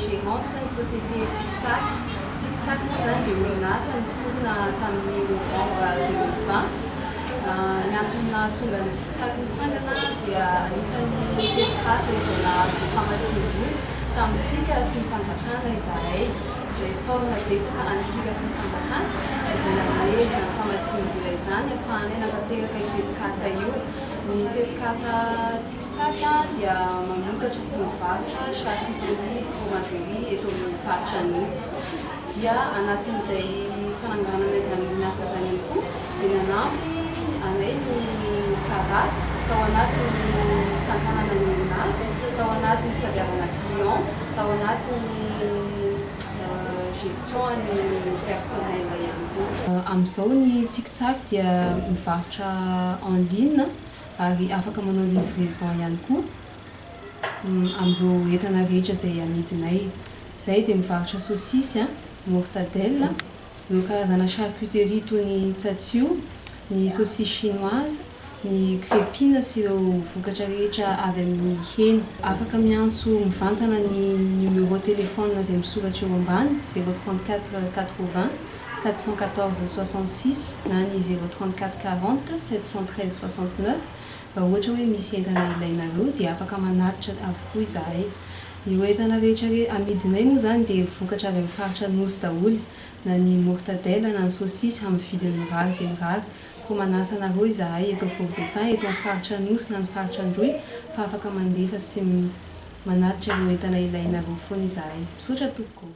gérante ny société Tsikitsak. Tsikitsak moa zany dia orinasa niforona tamin'ny novembre 2020. Ny antony tonga ny Tsikitsak nitsangana dia anisan'ny tetikasa izay nahazo famatsiam-bolo tamin'ny pika sy ny fanjakana izahay. Izay saorana betsaka any pika sy ny fanjakana izay nanahe izany famatsiam-bola izany ahafahany nanatanteraka io tetikasa io. Ny tetikasa Tsikitsak dia mamokatra sy mivarotra charcuterie, fromagerie eto amin'ny faritra Anosy. Dia anatin'izay fananganana izany orinasa izany ihany koa dia nanampy anay ny kara tao anatin'ny fitantanana ny orinasa, tao anatin'ny fitadiavana client, tao anatin'ny gestion ny personnel ihany koa. Amin'izao ny Tsikitsak dia mivarotra en ligne ary afaka manao livraison ihany koa amin'ireo entana rehetra izay amidinay. Izay dia mivarotra saosisy, mortadelle, ireo karazana charcuterie toy ny tsatsio, ny saucisse chinoise, ny crépine sy ireo vokatra rehetra avy amin'ny hena. Afaka miantso mivantana ny numéro téléphone izay misoratra eo ambany 034 80 414 66 na ny 034 40 713 69. Raha ohatra hoe misy entana ilainareo dia afaka manatitra avokoa izahay. Ireo entana rehetra amidinay moa zany dia vokatra avy amin'ny faritra Anosy daholo, na ny mortadelle na ny saosisy amin'ny vidiny mirary dia mirary. Koa manasa anareo izahay eto Fort-Dauphin, eto amin'ny faritra Anosy na ny faritra Androy fa afaka mandefa sy manatitra ireo entana ilainareo foana izahay. Misaotra tompoko.